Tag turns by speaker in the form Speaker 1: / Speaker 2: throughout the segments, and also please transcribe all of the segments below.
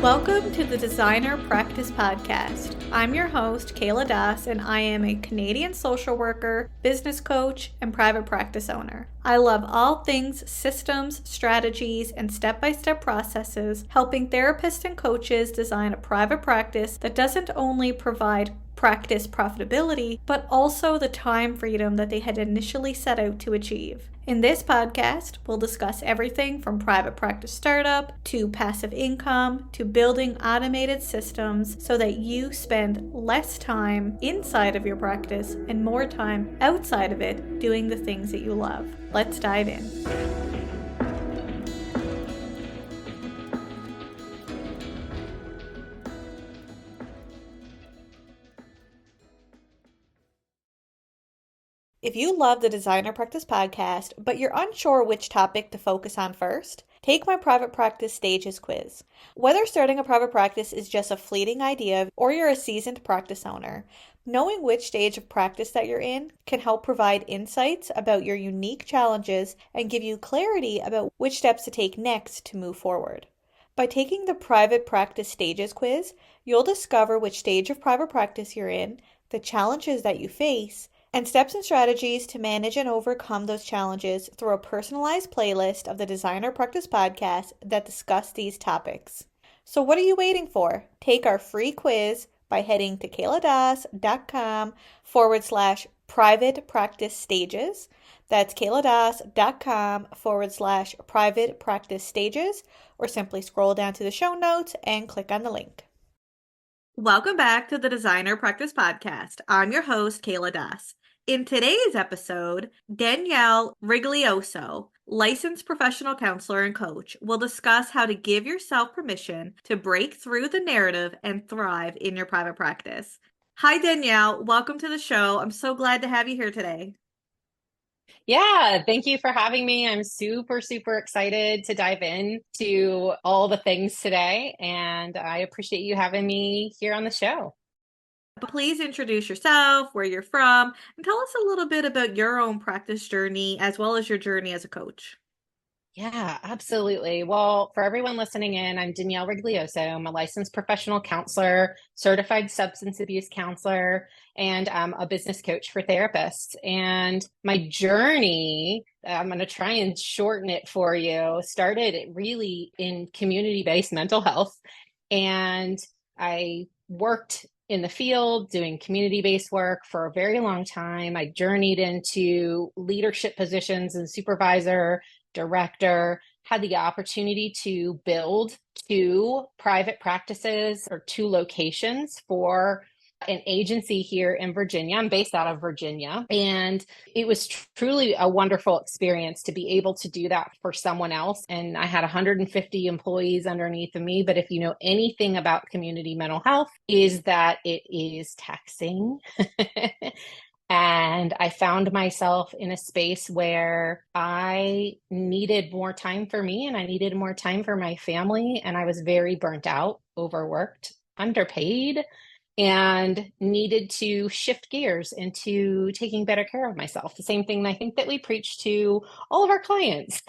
Speaker 1: Welcome to the Designer Practice Podcast. I'm your host, Kayla Das, and I am a Canadian social worker, business coach, and private practice owner. I love all things systems, strategies, and step-by-step processes, helping therapists and coaches design a private practice that doesn't only provide practice profitability, but also the time freedom that they had initially set out to achieve. In this podcast, we'll discuss everything from private practice startup to passive income to building automated systems so that you spend less time inside of your practice and more time outside of it doing the things that you love. Let's dive in. If you love the Designer Practice Podcast, but you're unsure which topic to focus on first, take my private practice stages quiz. Whether starting a private practice is just a fleeting idea or you're a seasoned practice owner, knowing which stage of practice that you're in can help provide insights about your unique challenges and give you clarity about which steps to take next to move forward. By taking the private practice stages quiz, you'll discover which stage of private practice you're in, the challenges that you face, and steps and strategies to manage and overcome those challenges through a personalized playlist of the Designer Practice Podcast that discuss these topics. So what are you waiting for? Take our free quiz by heading to kayladas.com/private practice stages. That's kayladas.com/private practice stages, or simply scroll down to the show notes and click on the link. Welcome back to the Designer Practice Podcast. I'm your host, Kayla Das. In today's episode, Denielle Rigoglioso, licensed professional counselor and coach, will discuss how to give yourself permission to break through the narrative and thrive in your private practice. Hi, Denielle. Welcome to the show. I'm so glad to have you here today.
Speaker 2: Yeah, thank you for having me. I'm super excited to dive in to all the things today, and I appreciate you having me here on the show.
Speaker 1: Please introduce yourself, where you're from, and tell us a little bit about your own practice journey as well as your journey as a coach.
Speaker 2: Yeah, absolutely. Well, for everyone listening in, I'm Denielle Rigoglioso. I'm a licensed professional counselor, certified substance abuse counselor, and I'm a business coach for therapists. And my journey, I'm going to try and shorten it for you, started really in community-based mental health. And I worked in the field doing community-based work for a very long time. I journeyed into leadership positions and supervisor, director, had the opportunity to build 2 private practices or 2 locations for an agency here in Virginia. I'm based out of Virginia, and it was truly a wonderful experience to be able to do that for someone else. And I had 150 employees underneath of me. But if you know anything about community mental health, is that it is taxing. And I found myself in a space where I needed more time for me and I needed more time for my family. And I was very burnt out, overworked, underpaid, and needed to shift gears into taking better care of myself. The same thing I think that we preach to all of our clients.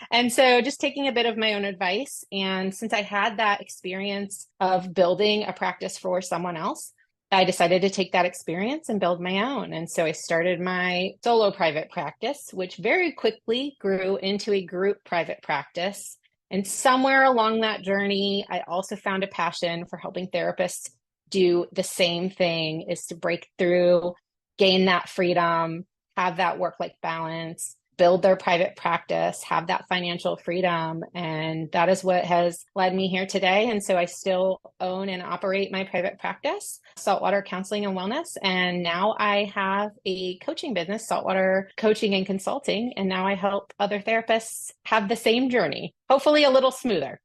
Speaker 2: And so just taking a bit of my own advice. And since I had that experience of building a practice for someone else, I decided to take that experience and build my own. And so I started my solo private practice, which very quickly grew into a group private practice. And somewhere along that journey, I also found a passion for helping therapists do the same thing, is to break through, gain that freedom, have that work-life balance, build their private practice, have that financial freedom. And that is what has led me here today. And so I still own and operate my private practice, Saltwater Counseling and Wellness. And now I have a coaching business, Saltwater Coaching and Consulting. And now I help other therapists have the same journey, hopefully a little smoother.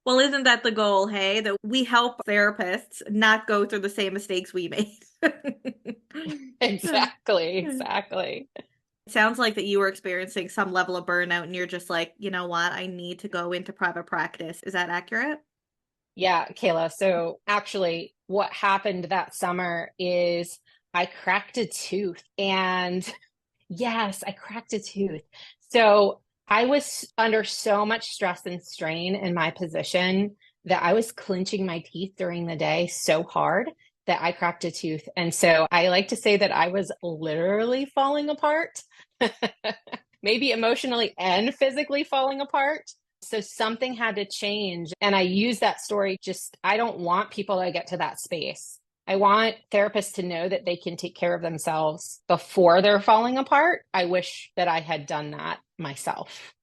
Speaker 1: Well, isn't that the goal, hey? That we help therapists not go through the same mistakes we made.
Speaker 2: Exactly.
Speaker 1: It sounds like that you were experiencing some level of burnout and you're just like, you know what? I need to go into private practice. Is that accurate?
Speaker 2: Yeah, Kayla. So actually what happened that summer is I cracked a tooth. And yes, I cracked a tooth. So I was under so much stress and strain in my position that I was clenching my teeth during the day so hard that I cracked a tooth. And so I like to say that I was literally falling apart, maybe emotionally and physically falling apart. So something had to change. And I use that story just, I don't want people to get to that space. I want therapists to know that they can take care of themselves before they're falling apart. I wish that I had done that myself.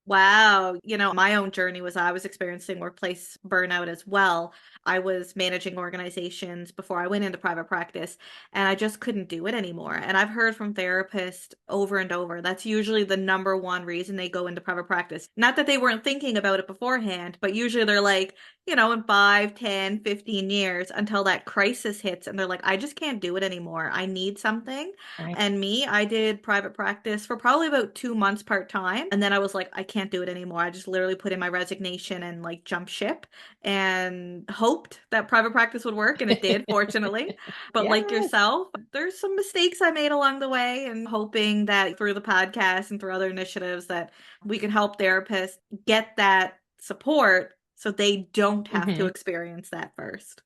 Speaker 1: Wow. My own journey was I was experiencing workplace burnout as well. I was managing organizations before I went into private practice, and I just couldn't do it anymore. And I've heard from therapists over and over that's usually the number one reason they go into private practice. Not that they weren't thinking about it beforehand, but usually they're like, in 5, 10, 15 years until that crisis hits, and they're like, I just can't do it anymore. I need something.
Speaker 2: Right.
Speaker 1: And me, I did private practice for probably about 2 months part time. And then I was like, I can't do it anymore. I just literally put in my resignation and like jump ship and hoped that private practice would work. And it did, fortunately. But like
Speaker 2: Yes.
Speaker 1: yourself, there's some mistakes I made along the way, and hoping that through the podcast and through other initiatives that we can help therapists get that support so they don't have to
Speaker 2: Hmm.
Speaker 1: experience that first.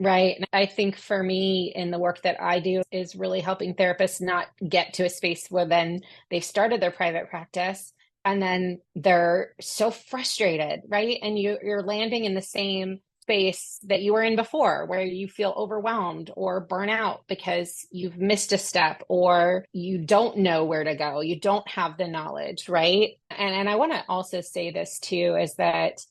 Speaker 2: Right. And I think for me in the work that I do is really helping therapists not get to a space where then they've started their private practice and then they're so frustrated, right? And you're landing in the same space that you were in before, where you feel overwhelmed or burnout because you've missed a step or you don't know where to go. You don't have the knowledge, right? And I want to also say this too, is that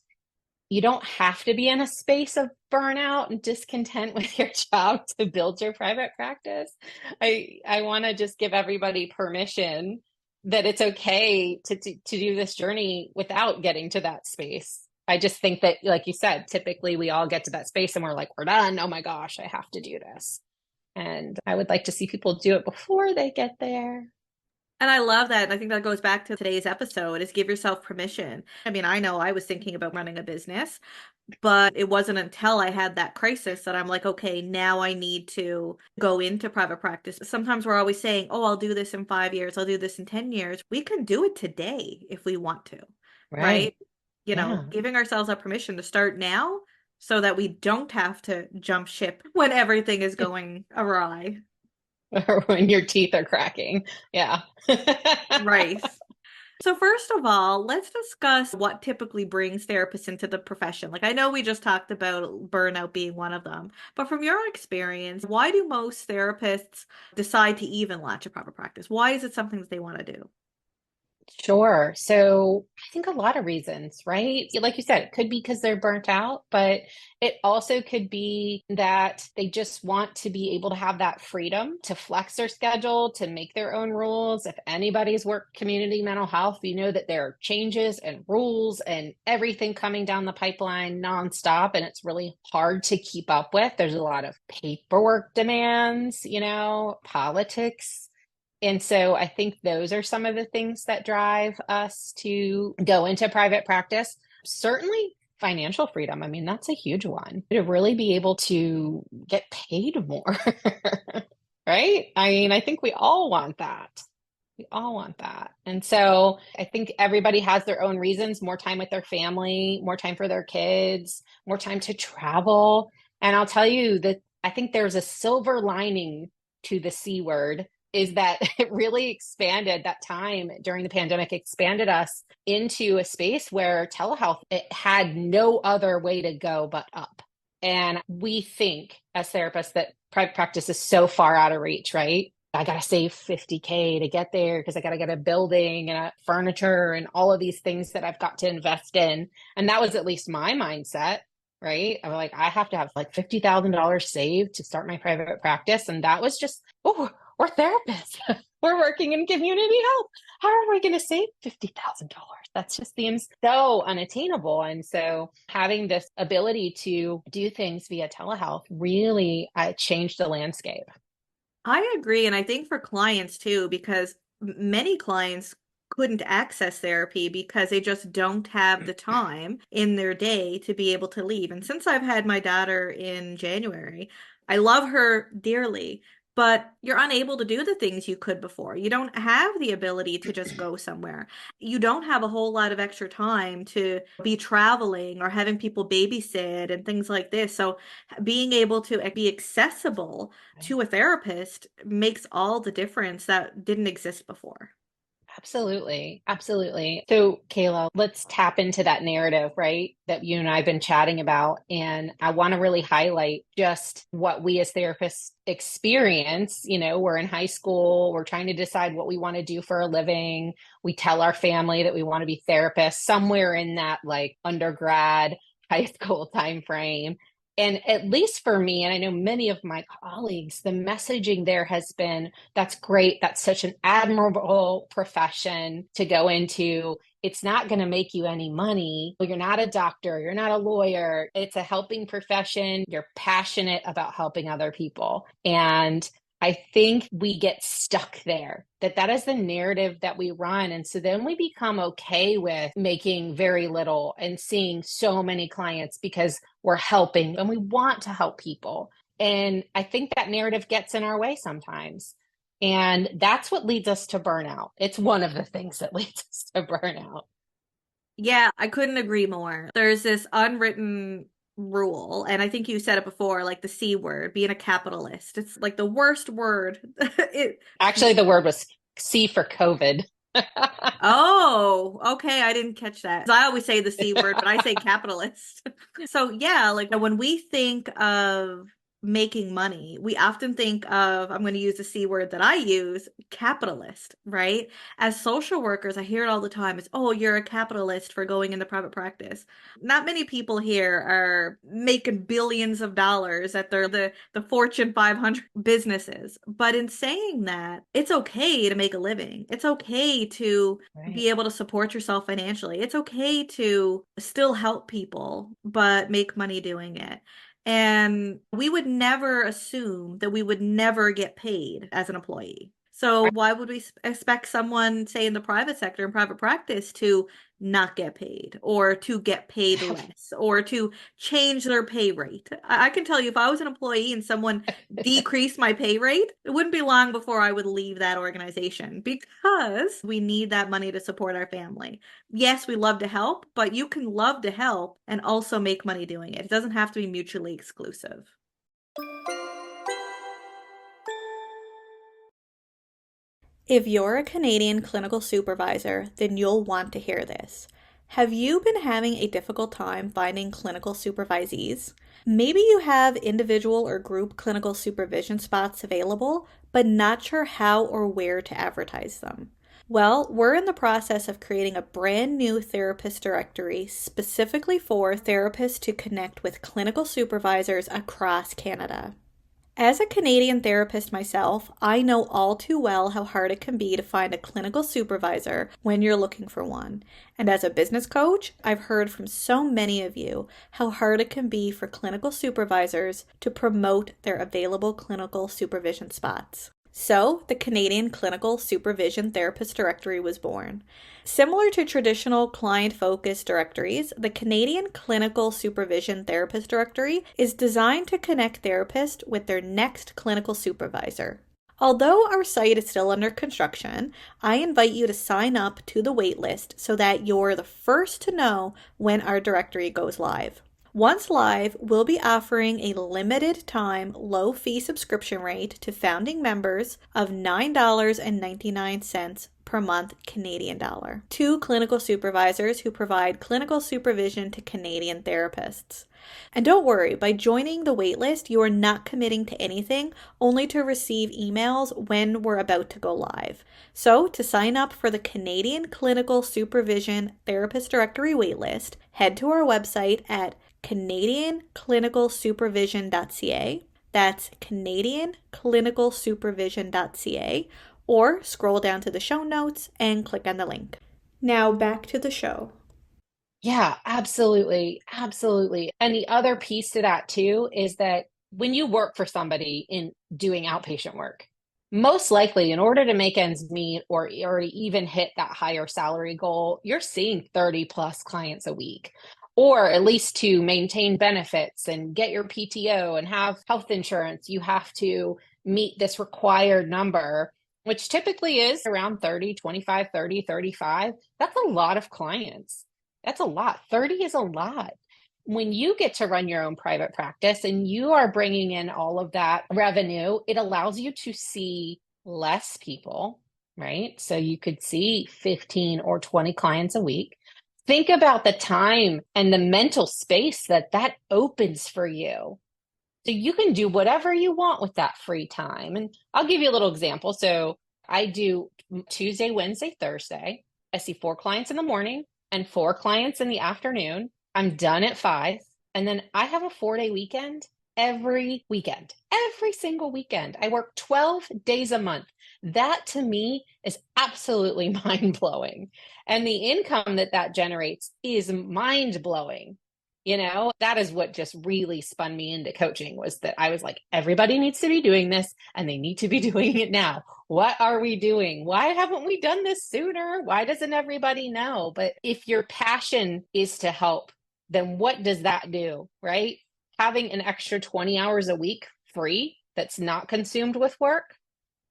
Speaker 2: you don't have to be in a space of burnout and discontent with your job to build your private practice. I want to just give everybody permission that it's okay to do this journey without getting to that space. I just think that, like you said, typically we all get to that space and we're like, we're done. Oh my gosh, I have to do this. And I would like to see people do it before they get there.
Speaker 1: And I love that. And I think that goes back to today's episode is give yourself permission. I mean, I know I was thinking about running a business, but it wasn't until I had that crisis that I'm like, okay, now I need to go into private practice. Sometimes we're always saying, oh, I'll do this in 5 years, I'll do this in 10 years. We can do it today if we want to, right?
Speaker 2: Right. Yeah.
Speaker 1: Giving ourselves that permission to start now so that we don't have to jump ship when everything is going awry.
Speaker 2: Or when your teeth are cracking. Yeah.
Speaker 1: Right. So first of all, let's discuss what typically brings therapists into the profession. Like I know we just talked about burnout being one of them, but from your experience, why do most therapists decide to even launch a private practice? Why is it something that they want to do?
Speaker 2: Sure. So I think a lot of reasons, right? Like you said, it could be because they're burnt out, but it also could be that they just want to be able to have that freedom to flex their schedule, to make their own rules. If anybody's worked community mental health, you know that there are changes and rules and everything coming down the pipeline nonstop, and it's really hard to keep up with. There's a lot of paperwork demands, politics, and so I think those are some of the things that drive us to go into private practice. Certainly financial freedom. I mean, that's a huge one. To really be able to get paid more, right? I mean, I think we all want that. We all want that. And so I think everybody has their own reasons, more time with their family, more time for their kids, more time to travel. And I'll tell you that I think there's a silver lining to the C word is that it really expanded that time during the pandemic, expanded us into a space where telehealth, it had no other way to go but up. And we think as therapists that private practice is so far out of reach, right? I got to save 50K to get there because I got to get a building and a furniture and all of these things that I've got to invest in. And that was at least my mindset, right? I'm like, I have to have like $50,000 saved to start my private practice. And that was just, oh, we're therapists. We're working in community health. How are we going to save $50,000? That just seems so unattainable. And so having this ability to do things via telehealth really changed the landscape.
Speaker 1: I agree. And I think for clients too, because many clients couldn't access therapy because they just don't have the time in their day to be able to leave. And since I've had my daughter in January, I love her dearly, but you're unable to do the things you could before. You don't have the ability to just go somewhere. You don't have a whole lot of extra time to be traveling or having people babysit and things like this. So being able to be accessible to a therapist makes all the difference that didn't exist before.
Speaker 2: Absolutely. Absolutely. So, Kayla, let's tap into that narrative, right? That you and I have been chatting about. And I want to really highlight just what we as therapists experience. You know, we're in high school, we're trying to decide what we want to do for a living. We tell our family that we want to be therapists somewhere in that like undergrad, high school time frame. And at least for me, and I know many of my colleagues, the messaging there has been that's great. That's such an admirable profession to go into. It's not going to make you any money. You're not a doctor. You're not a lawyer. It's a helping profession. You're passionate about helping other people. And I think we get stuck there, that is the narrative that we run. And so then we become okay with making very little and seeing so many clients because we're helping and we want to help people. And I think that narrative gets in our way sometimes. And that's what leads us to burnout. It's one of the things that leads us to burnout.
Speaker 1: Yeah, I couldn't agree more. There's this unwritten rule, and I think you said it before, like the C word, being a capitalist. It's like the worst word. It
Speaker 2: Actually, the word was C for COVID.
Speaker 1: Oh, okay. I didn't catch that. 'Cause I always say the C word, but I say capitalist. So yeah, like when we think of making money, we often think of, I'm going to use the C word that I use, capitalist, right? As social workers, I hear it all the time. It's, oh, you're a capitalist for going into private practice. Not many people here are making billions of dollars at the Fortune 500 businesses. But in saying that, it's okay to make a living. It's okay to
Speaker 2: Right.
Speaker 1: be able to support yourself financially. It's okay to still help people, but make money doing it. And we would never assume that we would never get paid as an employee. So why would we expect someone, say in the private sector in private practice, to not get paid or to get paid less or to change their pay rate? I can tell you if I was an employee and someone decreased my pay rate, it wouldn't be long before I would leave that organization because we need that money to support our family. Yes, we love to help, but you can love to help and also make money doing it. It doesn't have to be mutually exclusive. If you're a Canadian clinical supervisor, then you'll want to hear this. Have you been having a difficult time finding clinical supervisees? Maybe you have individual or group clinical supervision spots available, but not sure how or where to advertise them. Well, we're in the process of creating a brand new therapist directory specifically for therapists to connect with clinical supervisors across Canada. As a Canadian therapist myself, I know all too well how hard it can be to find a clinical supervisor when you're looking for one. And as a business coach, I've heard from so many of you how hard it can be for clinical supervisors to promote their available clinical supervision spots. So, the Canadian Clinical Supervision Therapist Directory was born. Similar to traditional client-focused directories, the Canadian Clinical Supervision Therapist Directory is designed to connect therapists with their next clinical supervisor. Although our site is still under construction, I invite you to sign up to the waitlist so that you're the first to know when our directory goes live. Once live, we'll be offering a limited time low fee subscription rate to founding members of $9.99 per month Canadian dollar to clinical supervisors who provide clinical supervision to Canadian therapists. And don't worry, by joining the waitlist, you are not committing to anything, only to receive emails when we're about to go live. So, to sign up for the Canadian Clinical Supervision Therapist Directory waitlist, head to our website at canadianclinicalsupervision.ca. That's canadianclinicalsupervision.ca, or scroll down to the show notes and click on the link. Now back to the show.
Speaker 2: Yeah, absolutely. Absolutely. And the other piece to that too is that when you work for somebody in doing outpatient work, most likely in order to make ends meet or to even hit that higher salary goal, you're seeing 30 plus clients a week. or at least to maintain benefits and get your PTO and have health insurance, you have to meet this required number, which typically is around 30, 25, 30, 35. That's a lot of clients. That's a lot. 30 is a lot. When you get to run your own private practice and you are bringing in all of that revenue, it allows you to see less people, right? So you could see 15 or 20 clients a week. Think about the time and the mental space that that opens for you. So you can do whatever you want with that free time. And I'll give you a little example. So I do Tuesday, Wednesday, Thursday. I see 4 clients in the morning and 4 clients in the afternoon. I'm done at 5. And then I have a 4-day weekend every weekend, every single weekend. I work 12 days a month. That to me is absolutely mind blowing. And the income that that generates is mind blowing. That is what just really spun me into coaching, was that I was like, everybody needs to be doing this and they need to be doing it now. What are we doing? Why haven't we done this sooner? Why doesn't everybody know? But if your passion is to help, then what does that do, right? Having an extra 20 hours a week free that's not consumed with work,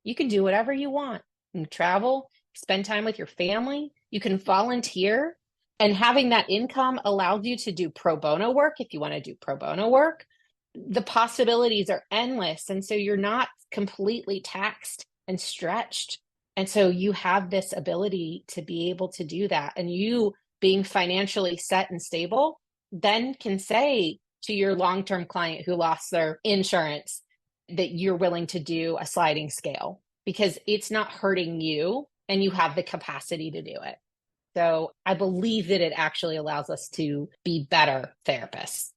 Speaker 2: you can do whatever you want. You can travel, spend time with your family, you can volunteer. And having that income allows you to do pro bono work if you want to do pro bono work. The possibilities are endless. And so you're not completely taxed and stretched. And so you have this ability to be able to do that. And you, being financially set and stable, then can say to your long-term client who lost their insurance that you're willing to do a sliding scale because it's not hurting you and you have the capacity to do it. So I believe that it actually allows us to be better therapists.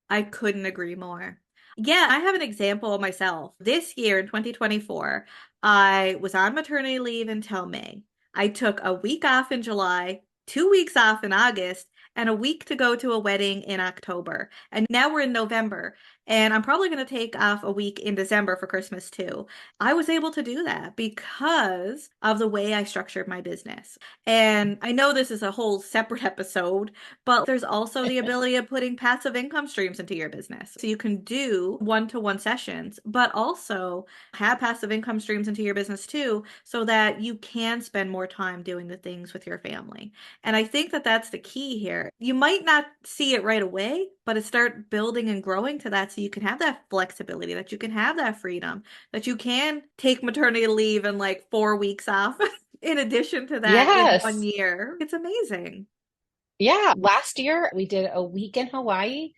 Speaker 1: I couldn't agree more. Yeah, I have an example of myself. This year in 2024, I was on maternity leave until May. I took a week off in July, 2 weeks off in August, and a week to go to a wedding in October. And now we're in November, and I'm probably going to take off a week in December for Christmas too. I was able to do that because of the way I structured my business. And I know this is a whole separate episode, but there's also the ability of putting passive income streams into your business. So you can do one-to-one sessions, but also have passive income streams into your business too, so that you can spend more time doing the things with your family. And I think that that's the key here. You might not see it right away, but it start building and growing to that so you can have that flexibility, that you can have that freedom, that you can take maternity leave and like 4 weeks off in addition to that in one
Speaker 2: Yes.
Speaker 1: year. It's amazing.
Speaker 2: Yeah. Last year, we did a week in Hawaii.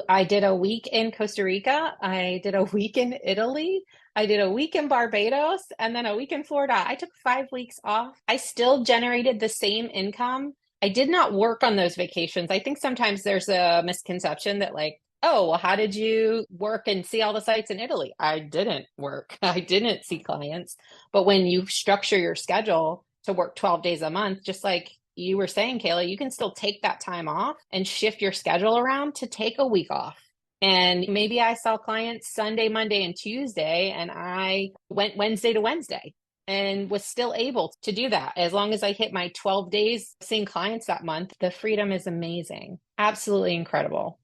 Speaker 2: I did a week in Costa Rica. I did a week in Italy. I did a week in Barbados and then a week in Florida. I took 5 weeks off. I still generated the same income. I did not work on those vacations. I think sometimes there's a misconception that, like, oh, well, how did you work and see all the sites in Italy? I didn't work. I didn't see clients. But when you structure your schedule to work 12 days a month, just like you were saying, Kayla, you can still take that time off and shift your schedule around to take a week off. And maybe I saw clients Sunday, Monday, and Tuesday, and I went Wednesday to Wednesday and was still able to do that. As long as I hit my 12 days seeing clients that month, the freedom is amazing. Absolutely incredible.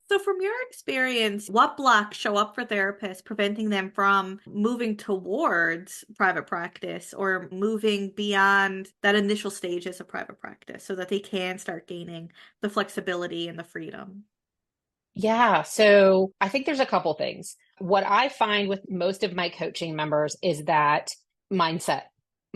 Speaker 1: So, from your experience, what blocks show up for therapists, preventing them from moving towards private practice or moving beyond that initial stages of private practice so that they can start gaining the flexibility and the freedom?
Speaker 2: Yeah, so I think there's a couple things. What I find with most of my coaching members is that mindset.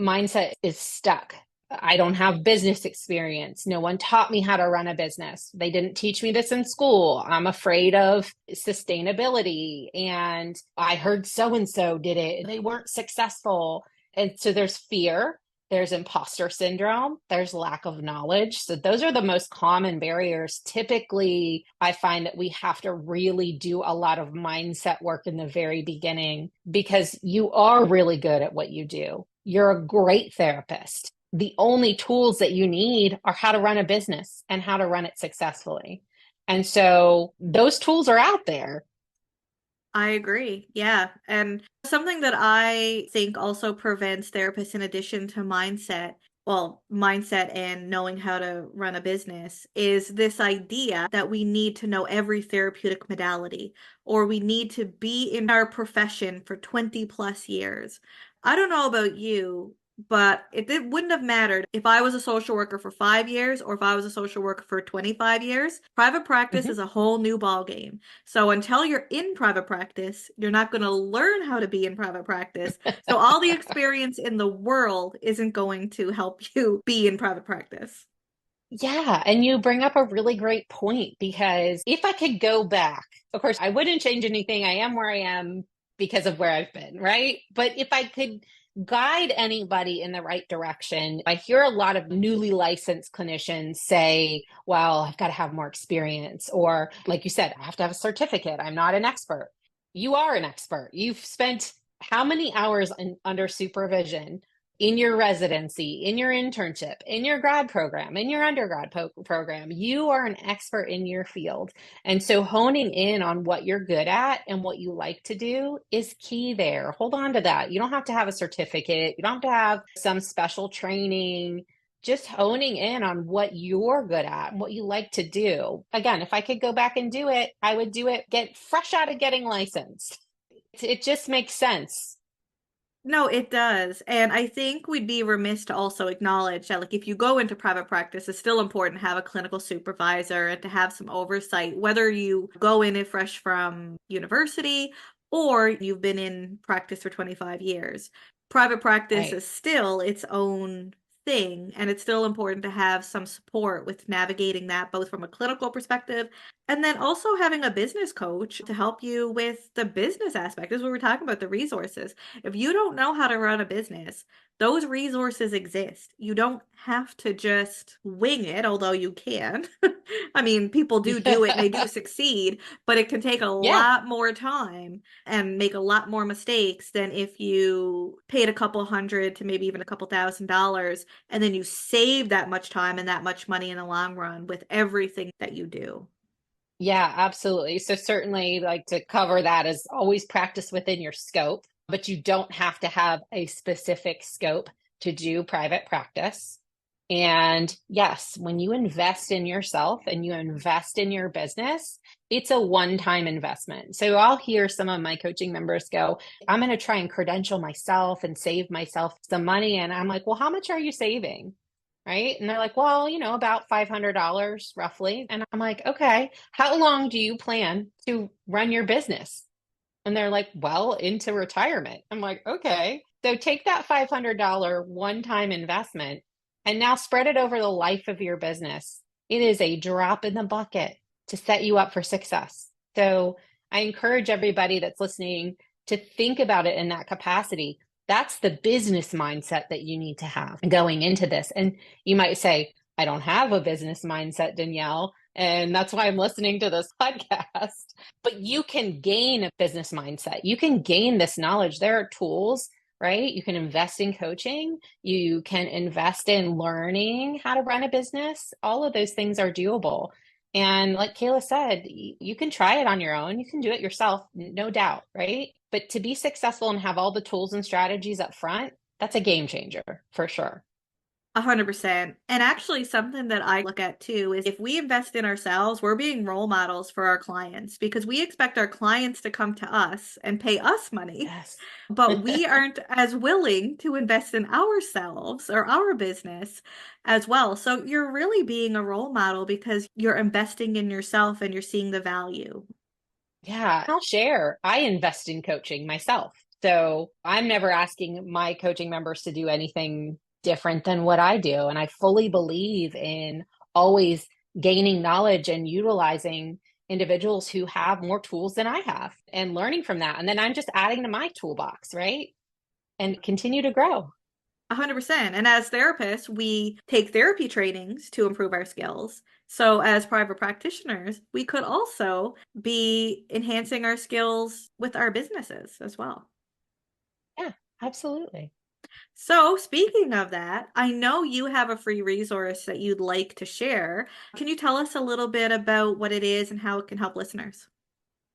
Speaker 2: Mindset is stuck. I don't have business experience. No one taught me how to run a business. They didn't teach me this in school. I'm afraid of sustainability. And I heard so and so did it. They weren't successful. And so there's fear. There's imposter syndrome, there's lack of knowledge. So those are the most common barriers. Typically, I find that we have to really do a lot of mindset work in the very beginning because you are really good at what you do. You're a great therapist. The only tools that you need are how to run a business and how to run it successfully. And so those tools are out there.
Speaker 1: I agree. Yeah. And something that I think also prevents therapists, in addition to mindset, mindset and knowing how to run a business is this idea that we need to know every therapeutic modality or we need to be in our profession for 20 plus years. I don't know about you, but it wouldn't have mattered if I was a social worker for 5 years or if I was a social worker for 25 years. Private practice
Speaker 2: Mhm.
Speaker 1: is a whole new ball game. So until you're in private practice, you're not going to learn how to be in private practice. So all the experience in the world isn't going to help you be in private practice.
Speaker 2: Yeah, and you bring up a really great point because if I could go back, of course, I wouldn't change anything. I am where I am because of where I've been, right? But if I could guide anybody in the right direction, I hear a lot of newly licensed clinicians say, well, I've got to have more experience. Or, like you said, I have to have a certificate. I'm not an expert. You are an expert. You've spent how many hours under supervision in your residency, in your internship, in your grad program, in your undergrad program? You are an expert in your field. And so honing in on what you're good at and what you like to do is key there. Hold on to that. You don't have to have a certificate, you don't have to have some special training. Just honing in on what you're good at and what you like to do. Again, if I could go back and do it, I would do it, get fresh out of getting licensed. It just makes sense.
Speaker 1: No, it does. And I think we'd be remiss to also acknowledge that, like, if you go into private practice, it's still important to have a clinical supervisor and to have some oversight, whether you go in it fresh from university or you've been in practice for 25 years. Private practice
Speaker 2: Right.
Speaker 1: is still its own thing, and it's still important to have some support with navigating that, both from a clinical perspective and then also having a business coach to help you with the business aspect. This is what we're talking about, the resources. If you don't know how to run a business, those resources exist. You don't have to just wing it, although you can. I mean, people do it and they do succeed, but it can take a
Speaker 2: Yeah.
Speaker 1: lot more time and make a lot more mistakes than if you paid a couple hundred to maybe even a couple $1,000 and then you save that much time and that much money in the long run with everything that you do.
Speaker 2: Yeah, absolutely. So certainly like to cover that is always practice within your scope, but you don't have to have a specific scope to do private practice. And yes, when you invest in yourself and you invest in your business, it's a one-time investment. So I'll hear some of my coaching members go, I'm going to try and credential myself and save myself some money. And I'm like, well, how much are you saving? Right. And they're like, well, about $500 roughly. And I'm like, okay, how long do you plan to run your business? And they're like, well, into retirement. I'm like, okay. So take that $500 one-time investment and now spread it over the life of your business. It is a drop in the bucket to set you up for success. So I encourage everybody that's listening to think about it in that capacity. That's the business mindset that you need to have going into this. And you might say, I don't have a business mindset, Denielle. And that's why I'm listening to this podcast. But you can gain a business mindset. You can gain this knowledge. There are tools, right? You can invest in coaching. You can invest in learning how to run a business. All of those things are doable. And like Kayla said, you can try it on your own. You can do it yourself, no doubt, right? But to be successful and have all the tools and strategies up front, that's a game changer for sure.
Speaker 1: 100%. And actually, something that I look at too is if we invest in ourselves, we're being role models for our clients because we expect our clients to come to us and pay us money,
Speaker 2: Yes.
Speaker 1: but we aren't as willing to invest in ourselves or our business as well. So you're really being a role model because you're investing in yourself and you're seeing the value.
Speaker 2: Yeah, I'll share. I invest in coaching myself. So I'm never asking my coaching members to do anything different than what I do. And I fully believe in always gaining knowledge and utilizing individuals who have more tools than I have and learning from that. And then I'm just adding to my toolbox, right? And continue to grow.
Speaker 1: 100%. And as therapists, we take therapy trainings to improve our skills. So, as private practitioners, we could also be enhancing our skills with our businesses as well.
Speaker 2: Yeah, absolutely.
Speaker 1: So, speaking of that, I know you have a free resource that you'd like to share. Can you tell us a little bit about what it is and how it can help listeners?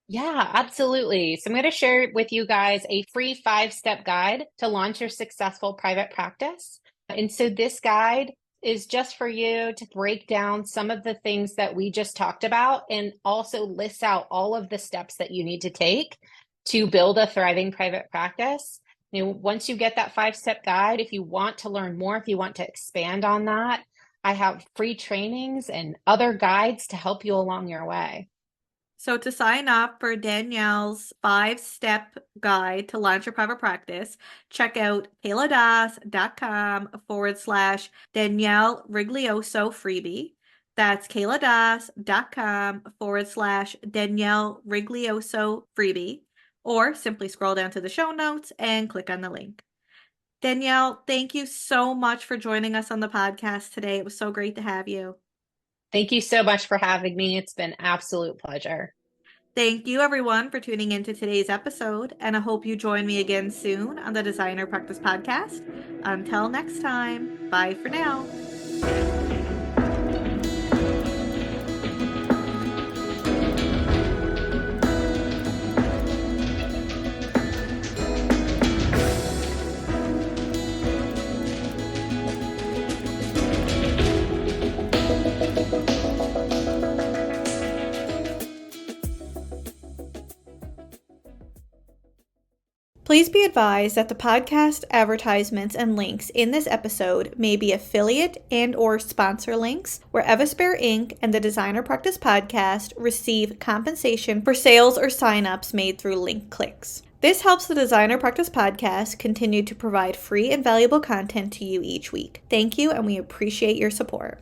Speaker 2: Yeah, absolutely. So I'm going to share with you guys a free 5-step guide to launch your successful private practice. And so this guide is just for you to break down some of the things that we just talked about and also lists out all of the steps that you need to take to build a thriving private practice. Once you get that 5-step guide, if you want to learn more, if you want to expand on that, I have free trainings and other guides to help you along your way.
Speaker 1: So to sign up for Danielle's 5-step guide to launch your private practice, check out kayladas.com/Danielle Rigoglioso freebie. That's kayladas.com/Danielle Rigoglioso freebie. Or simply scroll down to the show notes and click on the link. Danielle, thank you so much for joining us on the podcast today. It was so great to have you.
Speaker 2: Thank you so much for having me. It's been an absolute pleasure.
Speaker 1: Thank you, everyone, for tuning into today's episode, and I hope you join me again soon on the Designer Practice Podcast. Until next time, bye for now. Please be advised that the podcast advertisements and links in this episode may be affiliate and or sponsor links where Evaspare Inc. and the Designer Practice Podcast receive compensation for sales or signups made through link clicks. This helps the Designer Practice Podcast continue to provide free and valuable content to you each week. Thank you, and we appreciate your support.